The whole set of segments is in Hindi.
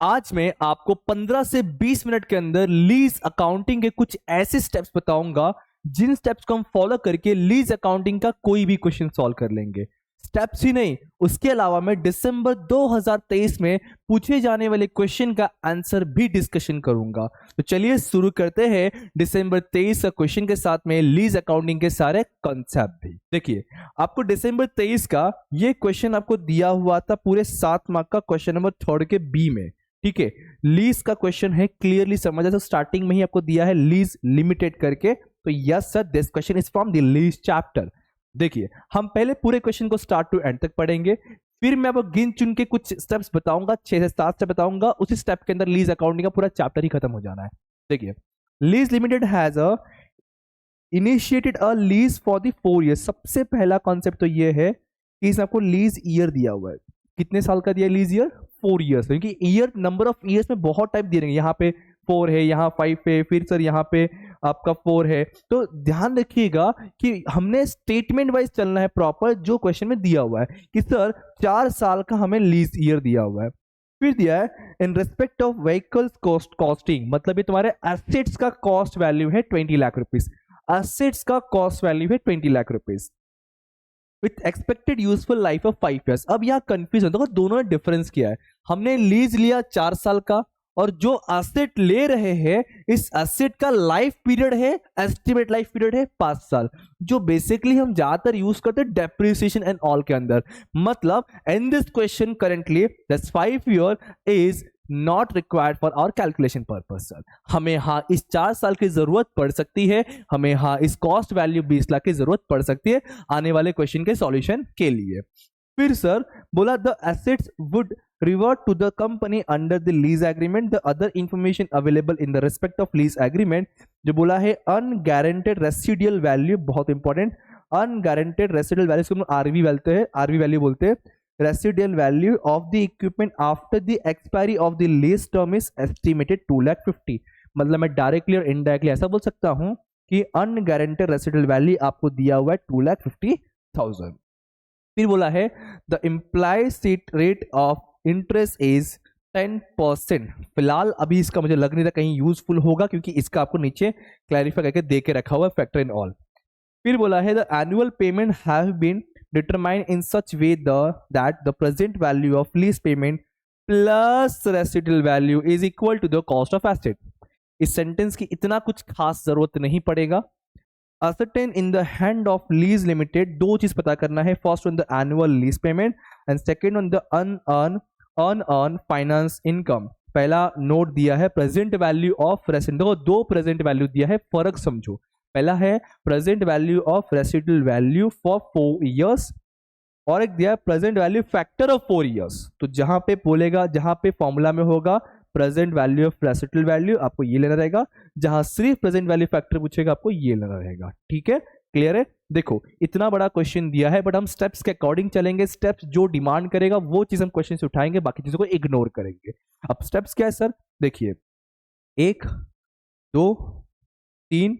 आज मैं आपको 15 से 20 मिनट के अंदर लीज अकाउंटिंग के कुछ ऐसे स्टेप्स बताऊंगा जिन स्टेप्स को हम फॉलो करके लीज अकाउंटिंग का कोई भी क्वेश्चन सॉल्व कर लेंगे। स्टेप्स ही नहीं, उसके अलावा मैं दिसंबर 2023 में पूछे जाने वाले क्वेश्चन का आंसर भी डिस्कशन करूंगा। तो चलिए शुरू करते हैं दिसंबर 23 का क्वेश्चन के साथ में लीज अकाउंटिंग के सारे कॉन्सेप्ट भी। देखिए, आपको दिसंबर 23 का ये क्वेश्चन आपको दिया हुआ था पूरे 7 मार्क का, क्वेश्चन नंबर 3 के बी में। ठीक है, लीज का क्वेश्चन है, क्लियरली समझा। तो स्टार्टिंग में ही आपको दिया है लीज लिमिटेड करके, तो yes sir this question is from the lease chapter. देखिए, हम पहले पूरे क्वेश्चन को स्टार्ट टू एंड तक पढ़ेंगे, फिर मैं आपको गिन चुन के कुछ स्टेप्स बताऊंगा, 6 से 7 स्टेप बताऊंगा। उसी स्टेप के अंदर लीज अकाउंटिंग का पूरा चैप्टर ही खत्म हो जाना है। देखिए, lease limited has initiated a lease for the 4 years. सबसे पहला कॉन्सेप्ट तो ये है कि इसमें आपको लीज ईयर दिया हुआ है। कितने साल का दिया लीज ईयर? 4 ईयर्स। क्योंकि ईयर, नंबर ऑफ ईयर्स में बहुत टाइप दिए रहेंगे। यहाँ पे 4 है, यहाँ 5 है, फिर सर यहाँ पे आपका 4 है। तो ध्यान रखिएगा कि हमने स्टेटमेंट वाइज चलना है प्रॉपर, जो क्वेश्चन में दिया हुआ है कि सर 4 साल का हमें लीज ईयर दिया हुआ है। फिर दिया है in respect of vehicles costing, मतलब ये तुम्हारे एसेट्स का कॉस्ट वैल्यू है 20 लाख रुपीज। एसेट्स का कॉस्ट वैल्यू है 20 lakh rupees with expected useful life of 5 years. अब यहाँ कंफ्यूज होता है, दोनों ने डिफरेंस किया है। हमने लीज लिया 4 साल का, और जो एसेट ले रहे हैं इस एसेट का लाइफ पीरियड है, एस्टिमेट लाइफ पीरियड है 5 साल, जो बेसिकली हम ज्यादातर यूज करते हैं डेप्रिसिएशन एंड ऑल के अंदर। मतलब in this question currently that's 5 year is not required for our calculation purpose sir. हमें हाँ इस 4 साल की जरूरत पड़ सकती है, हमें हाँ इस कॉस्ट वैल्यू 20 लाख की जरूरत पड़ सकती है आने वाले क्वेश्चन के सॉल्यूशन के लिए। फिर सर बोला the assets would revert to the company under the lease agreement, the other information available in the respect of lease agreement। जो बोला है unguaranteed residual value, बहुत इंपॉर्टेंट, unguaranteed residual value को हम आरवी बोलते हैं, आरवी वैल्यू बोलते हैं। residual value of the equipment after the expiry of the lease term is estimated 2,50,000। मतलब मैं डायरेक्टली और इनडायरेक्टली ऐसा बोल सकता हूं कि unguaranteed residual value आपको दिया हुआ है 2,50,000। फिर बोला है the implied rate of interest is 10%। फिलहाल अभी इसका मुझे लग नहीं रहा कहीं यूजफुल होगा, क्योंकि इसका आपको नीचे क्लैरिफाई करके दे के रखा हुआ है, फैक्टर इन ऑल। फिर बोला है the annual payment have been determined in such way that the present value of lease payment plus residual value is equal to the cost of asset. इस सेंटेंस की इतना कुछ खास जरूरत नहीं पड़ेगा। ascertain in the hand of lease limited, दो चीज पता करना है, first on the annual lease payment and second on the unearned finance income. पहला नोट दिया है प्रेजेंट वैल्यू ऑफ रेसिड, देखो दो प्रेजेंट वैल्यू दिया है, फर्क समझो। पहला है present value of residual value for 4 years, और एक दिया है present value factor of 4 years. तो जहां पे बोलेगा, जहां पे फॉर्मूला में होगा present value of residual value, आपको ये लेना रहेगा। जहां सिर्फ प्रेजेंट वैल्यू फैक्टर पूछेगा आपको ये लेना रहेगा। ठीक है, क्लियर है? देखो इतना बड़ा क्वेश्चन दिया है, बट हम स्टेप्स के अकॉर्डिंग चलेंगे। स्टेप्स जो डिमांड करेगा वो चीज हम क्वेश्चन से उठाएंगे, बाकी चीजों को इग्नोर करेंगे। अब स्टेप्स क्या है सर? देखिए 1 2 3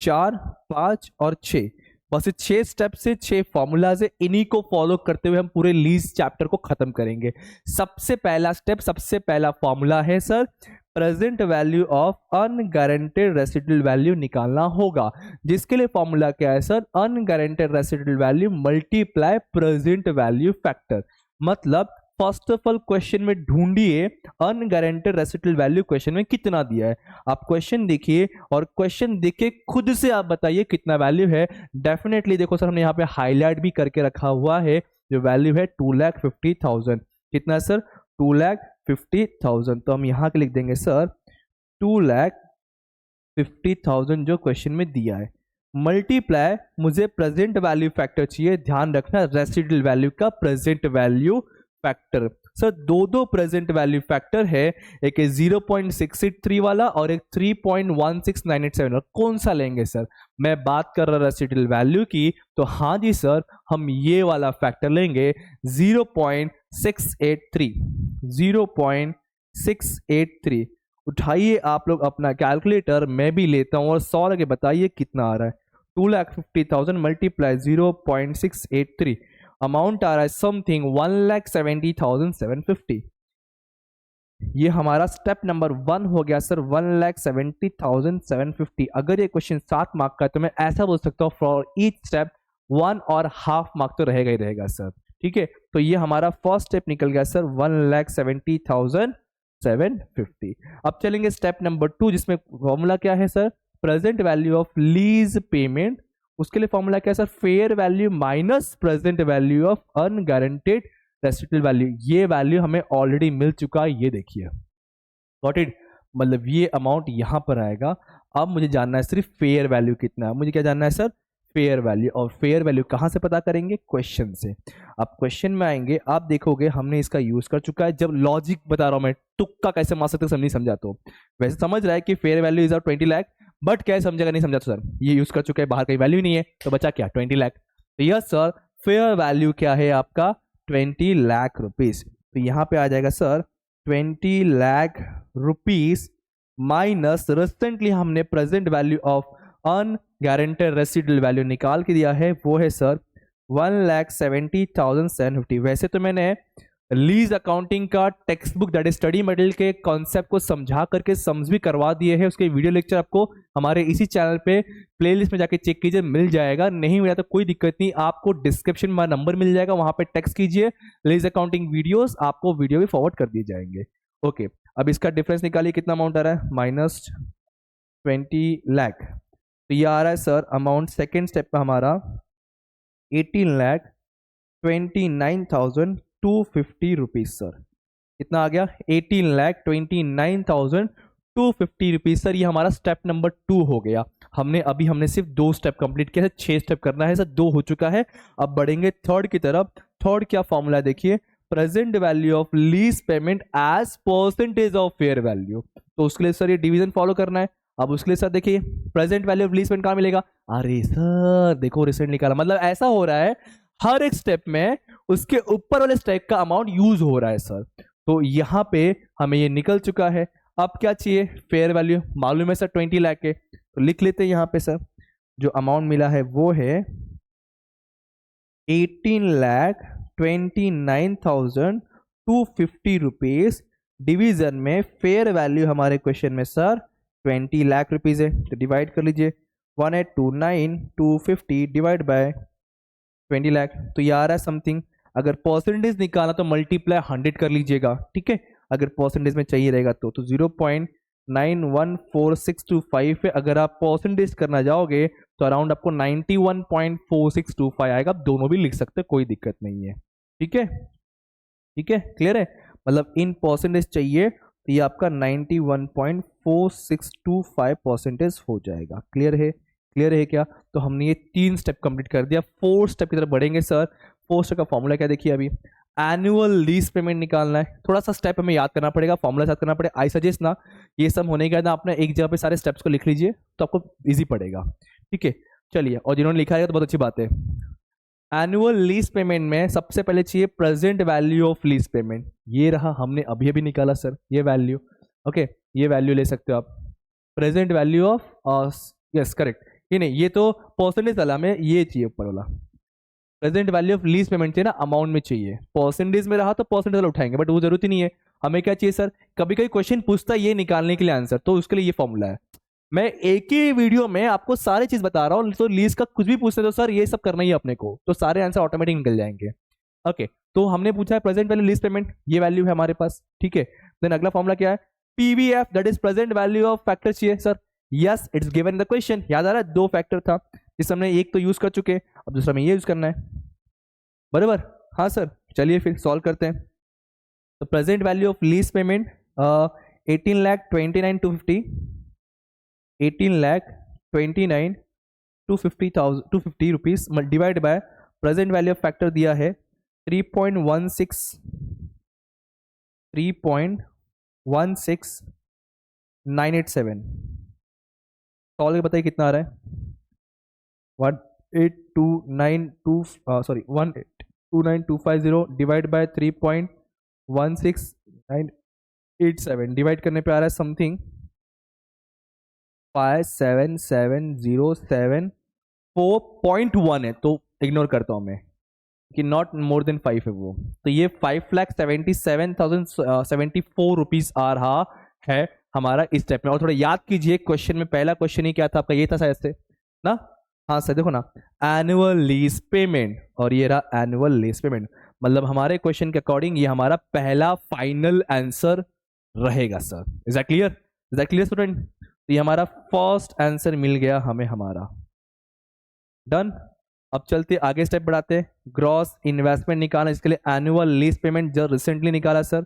4 5 और 6, बस 6 स्टेप से 6 फॉर्मूलाज है, इन्हीं को फॉलो करते हुए हम पूरे लीज चैप्टर को खत्म करेंगे। सबसे पहला स्टेप, सबसे पहला फॉर्मूला है sir present value of unguaranteed residual value निकालना होगा, जिसके लिए फॉर्मूला क्या है sir? Unguaranteed residual value multiply present value factor. मतलब फर्स्ट ऑफ ऑल क्वेश्चन में ढूंढिए अनगारंटेड रेसिडुअल वैल्यू क्वेश्चन में कितना दिया है। आप क्वेश्चन देखिए और क्वेश्चन देखिए खुद से आप बताइए कितना वैल्यू है। डेफिनेटली देखो सर, हमने यहाँ पे हाईलाइट भी करके रखा हुआ है, जो वैल्यू है 2,50,000। कितना सर? 2,50,000। तो हम यहाँ के लिख देंगे सर 2,50,000 जो क्वेश्चन में दिया है, मल्टीप्लाई, मुझे प्रेजेंट वैल्यू फैक्टर चाहिए, ध्यान रखना रेसिडुअल वैल्यू का प्रेजेंट वैल्यू फैक्टर। सर दो प्रेजेंट वैल्यू फैक्टर है, एक 0.683 वाला और एक 3.16987 वाला। कौन सा लेंगे सर? मैं बात कर रहा रेसिडुअल वैल्यू की, तो हाँ जी सर हम ये वाला फैक्टर लेंगे 0.683। 0.683 उठाइए आप लोग अपना कैलकुलेटर, मैं भी लेता हूं और 100 लगे बताइए कितना आ रहा है। 2,50,000 मल्टीप्लाई 0.683, अमाउंट आ रहा है समथिंग 1,70,750। ये हमारा स्टेप नंबर 1 हो गया सर 1,70,750। अगर ये क्वेश्चन 7 मार्क का है तो मैं ऐसा बोल सकता हूँ फॉर ईच स्टेप 1.5 मार्क तो रहेगा ही रहेगा सर। ठीक है, तो ये हमारा फर्स्ट स्टेप निकल गया सर 1,70,750। अब चलेंगे स्टेप नंबर 2 जिसमें फॉर्मूला क्या है sir, present value of lease payment. उसके लिए फॉर्मूला क्या है sir, fair value minus present value of unguaranteed residual value. ये वैल्यू हमें ऑलरेडी मिल चुका है, ये देखिए गॉट इट, मतलब ये अमाउंट यहां पर आएगा। अब मुझे जानना है सिर्फ फेयर वैल्यू कितना है, मुझे क्या जानना है सर, फेयर वैल्यू। और फेयर वैल्यू कहां से पता करेंगे, क्वेश्चन से। अब क्वेश्चन में आएंगे, आप देखोगे हमने इसका यूज कर चुका है। जब लॉजिक बता रहा हूं मैं, तुक्का कैसे मार सकते नहीं समझा तो वैसे समझ रहा है कि fair value is 20 lakh, but क्या समझेगा नहीं समझा तो सर ये यूज कर चुका है, बाहर कहीं वैल्यू नहीं है तो बचा क्या 20 लाख। तो यस सर फेयर वैल्यू क्या है आपका 20 लाख रुपीज। तो यहां पे आ जाएगा sir 20 lakh rupees minus recently हमने present value of unguaranteed residual value निकाल के दिया है, वो है सर 1,70,750। वैसे तो मैंने लीज अकाउंटिंग का text book that is study material के कॉन्सेप्ट को समझा करके समझ भी करवा दिए हैं। उसके वीडियो लेक्चर आपको हमारे इसी चैनल पे प्लेलिस्ट में जाके चेक कीजिए, मिल जाएगा। नहीं मिला तो कोई दिक्कत नहीं, आपको डिस्क्रिप्शन में नंबर मिल जाएगा, वहां पे टेक्स्ट कीजिए लीज अकाउंटिंग वीडियोस, आपको वीडियो भी फॉरवर्ड कर दिए जाएंगे। ओके, अब इसका डिफरेंस निकालिए, कितना अमाउंट आ रहा है, -20 लाख। तो ये आ रहा है सर अमाउंट सेकेंड स्टेप पे हमारा 18,29,250 रुपीज सर। कितना आ गया 18,29,250 रुपीज सर। ये हमारा स्टेप नंबर 2 हो गया। हमने सिर्फ 2 स्टेप कंप्लीट किया है, 6 स्टेप करना है सर, 2 हो चुका है। अब बढ़ेंगे थर्ड की तरफ। थर्ड क्या फॉर्मूला देखिए, present value of lease payment as percentage of fair value. तो उसके लिए सर ये डिवीजन फॉलो करना है। अब उसके लिए सर देखिए present value of lease payment कहाँ मिलेगा, अरे सर देखो रिसेंट निकाला, मतलब ऐसा हो रहा है हर एक स्टेप में उसके ऊपर वाले स्टेप का अमाउंट यूज हो रहा है सर। तो यहां पे हमें ये निकल चुका है। अब क्या चाहिए, फेयर वैल्यू मालूम है सर 20 लाख के, तो लिख लेते हैं यहां पे सर जो अमाउंट मिला है वो है 18,29,250 रुपीज। डिवीजन में फेयर वैल्यू हमारे क्वेश्चन में सर 20 लाख रुपीज है, तो डिवाइड कर लीजिए 18,29,250 डिवाइड बाय 20 लाख। तो ये आ रहा है समथिंग, अगर परसेंटेज निकालना तो मल्टीप्लाई 100 कर लीजिएगा, ठीक है। अगर परसेंटेज में चाहिए रहेगा तो 0.914625 है। अगर आप परसेंटेज करना जाओगे तो अराउंड आपको 91.4625 आएगा। आप दोनों भी लिख सकते हैं, कोई दिक्कत नहीं है, ठीक है। ठीक है, क्लियर है, मतलब इन परसेंटेज चाहिए तो ये आपका 91.4625 परसेंटेज हो जाएगा। क्लियर है, क्लियर है क्या। तो हमने ये 3 स्टेप कंप्लीट कर दिया। 4 स्टेप की तरफ बढ़ेंगे सर। 4 स्टेप का फॉर्मूला क्या देखिए, अभी एनुअल लीज पेमेंट निकालना है। थोड़ा सा स्टेप हमें याद करना पड़ेगा, फॉर्मूला याद करना पड़ेगा। आई सजेस्ट ना ये सब होने के बाद आपने एक जगह पे सारे स्टेप्स को लिख लीजिए तो आपको इजी पड़ेगा, ठीक है। चलिए, और जिन्होंने लिखा है तो बहुत अच्छी बात है। एनुअल लीज पेमेंट में सबसे पहले चाहिए present value of lease payment. ये रहा, हमने अभी अभी निकाला सर ये वैल्यू। ओके, ये वैल्यू ले सकते हो आप, present value of, yes correct, ये नहीं, ये तो परसेंटेज वाला में ये चाहिए ऊपर वाला। Present value of lease payment चाहिए ना, अमाउंट में चाहिए। परसेंटेज में रहा तो परसेंटेज वाला उठाएंगे, बट वो जरूरत ही नहीं है। हमें क्या चाहिए सर, कभी कभी क्वेश्चन पूछता है ये निकालने के लिए आंसर, तो उसके लिए ये फॉर्मूला है। मैं एक ही वीडियो में आपको सारी चीज बता रहा हूँ, तो लीज का कुछ भी पूछते तो सर ये सब करना ही है अपने को, तो सारे आंसर ऑटोमेटिक निकल जाएंगे। ओके, तो हमने पूछा है प्रेजेंट वैल्यू लीज पेमेंट, ये वैल्यू है हमारे पास, ठीक है। देन अगला फॉर्मूला क्या है, PVF that is present value of factor चाहिए sir. Yes, it's given in the question. याद आ रहा है 2 फैक्टर था, जिस हमने एक तो यूज कर चुके, अब दूसरा में ये यूज करना है, बराबर। हाँ सर, चलिए फिर सॉल्व करते हैं। तो present value of lease payment 18,29,250, 18,29,250 rupees divide by present value of factor दिया है 3.16987। सॉल्व करके बताइए कितना आ रहा है, 1829250 डिवाइड बाय 3.16987 डिवाइड करने पे आ रहा है समथिंग 57707.1 है, तो इग्नोर करता हूं मैं। कि नॉट मोर देन 5 है वो, तो ये 5,77,074 रुपीज आ रहा है हमारा इस स्टेप में। और थोड़ा याद कीजिए क्वेश्चन में पहला क्वेश्चन ही क्या था आपका, ये था शायद से ना, हाँ सर देखो ना, एनुअल लीज पेमेंट, और ये रहा एनुअल लीज पेमेंट, मतलब हमारे क्वेश्चन के अकॉर्डिंग ये हमारा पहला फाइनल आंसर रहेगा sir. Is that clear? Is that clear student? तो ये हमारा फर्स्ट आंसर मिल गया हमें हमारा। डन। अब चलते आगे स्टेप बढ़ाते, ग्रॉस इन्वेस्टमेंट निकालना, इसके लिए एनुअल लीज पेमेंट जो रिसेंटली निकाला सर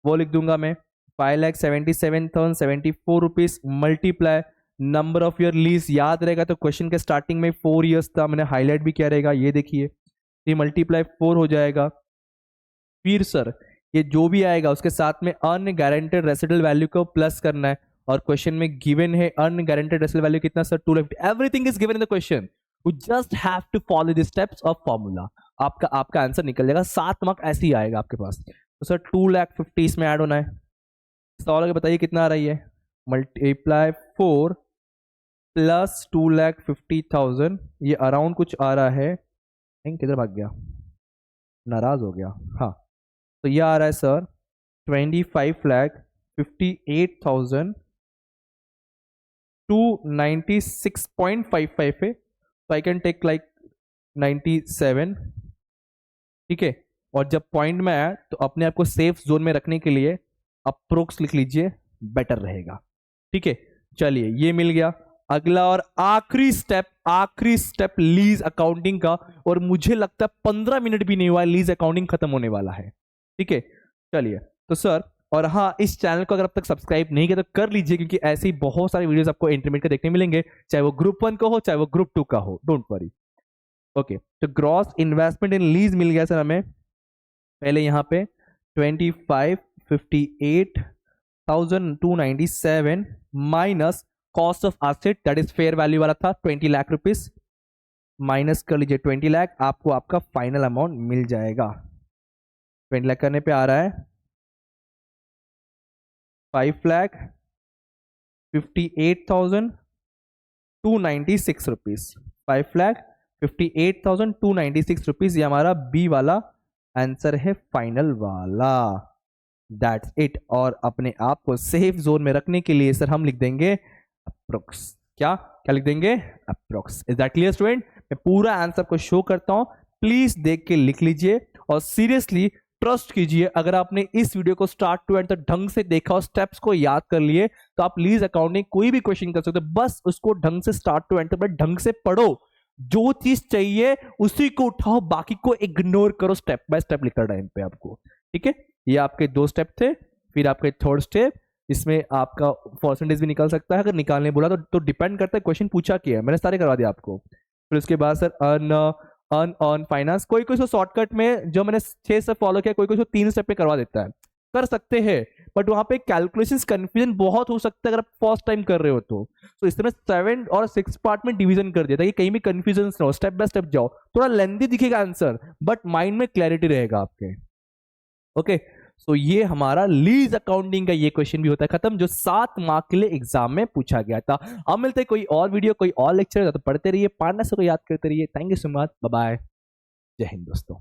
वो लिख दूंगा मैं, 5,77,074 rupees multiply number of year lease, याद रहेगा तो क्वेश्चन के स्टार्टिंग में 4 इयर्स था, मैंने हाईलाइट भी किया रहेगा, ये देखिए ये मल्टीप्लाई 4 हो जाएगा। फिर सर ये जो भी आएगा उसके साथ में अनगारंटेड रेसिडुअल वैल्यू को प्लस करना है, और क्वेश्चन में गिवन है अनगारंटेड रेसिडुअल वैल्यू कितना sir, 250। Everything is given in the question, you just have to follow the steps of formula, आपका आंसर निकल जाएगा। 7 मार्क ऐसे ही आएगा आपके पास। तो सर 2,50,000 इसमें ऐड होना है। सवाल आगे बताइए कितना आ रही है, मल्टीप्लाई 4 प्लस 2,50,000, ये अराउंड कुछ आ रहा है, किधर भाग गया, नाराज हो गया, हाँ तो ये आ रहा है सर 25,58,296.55 है, तो आई कैन टेक लाइक 97, ठीक है। और जब पॉइंट में आया तो अपने आप को सेफ जोन में रखने के लिए अप्रोक्स लिख लीजिए, बेटर रहेगा, ठीक है। चलिए ये मिल गया। अगला और आखिरी स्टेप लीज अकाउंटिंग का, और मुझे लगता है 15 मिनट भी नहीं हुआ लीज अकाउंटिंग खत्म होने वाला है, ठीक है। चलिए तो सर, और हाँ इस चैनल को अगर अब तक सब्सक्राइब नहीं किया तो कर लीजिए, क्योंकि ऐसे ही बहुत सारे वीडियोस आपको इंटरमीडिएट के देखने मिलेंगे, चाहे वो ग्रुप 1 का हो चाहे वो ग्रुप 2 का हो, डोंट वरी। ओके, तो ग्रॉस इन्वेस्टमेंट इन लीज मिल गया सर हमें, पहले यहाँ पे 25,58,297 minus cost of asset that is fair value वाला था 20 लाख रुपीस, माइनस कर लीजिए 20 लाख, आपको आपका फाइनल अमाउंट मिल जाएगा। 20 लाख करने पे आ रहा है 5,58,296 रुपीज, 5,58,296 रुपीज, ये हमारा बी वाला आंसर है फाइनल वाला। That's it. और अपने आप को सेफ जोन में रखने के लिए सर हम लिख देंगे अप्रोक्स। क्या क्या लिख देंगे? Approx. Is that clear student? मैं पूरा आंसर को शो करता हूं, प्लीज देख के लिख लीजिए, और सीरियसली ट्रस्ट कीजिए, अगर आपने इस वीडियो को स्टार्ट टू एंड तक ढंग से देखा और स्टेप्स को याद कर लिए तो आप लीज अकाउंटिंग कोई भी क्वेश्चन कर सकते हो। बस उसको ढंग से स्टार्ट टू एंड तक ढंग से पढ़ो, जो चीज चाहिए उसी को उठाओ, बाकी को इग्नोर करो, स्टेप बाय स्टेप लिखकर टाइम पे आपको, ठीक है। ये आपके 2 स्टेप थे, फिर आपके थर्ड स्टेप, इसमें आपका परसेंटेज भी निकल सकता है, अगर निकालने बोला तो डिपेंड करता है क्वेश्चन पूछा क्या है, मैंने सारे करवा दिया आपको। फिर उसके बाद सर ऑन फाइनेंस, कोई कोई शॉर्टकट में जो मैंने 6 स्टेप फॉलो किया, कोई कोई 3 स्टेप पे करवा देता है, कर सकते हैं, बट वहां पे कैलकुलेशंस कंफ्यूजन बहुत हो सकता है अगर आप फर्स्ट टाइम कर रहे हो तो इसमें 7 और 6 पार्ट में डिवीजन कर दिया ताकि कहीं भी कंफ्यूजन ना हो, स्टेप बाय स्टेप जाओ, थोड़ा लेंथी दिखेगा आंसर बट माइंड में क्लैरिटी रहेगा आपके। ओके, सो ये हमारा लीज अकाउंटिंग का ये क्वेश्चन भी होता है खत्म, जो 7 मार्क के लिए एग्जाम में पूछा गया था। अब मिलते हैं कोई और वीडियो, कोई और लेक्चर, तो पढ़ते रहिए, पार्टनर से को याद करते रहिए। Thank you so much, bye bye, जय हिंद दोस्तों।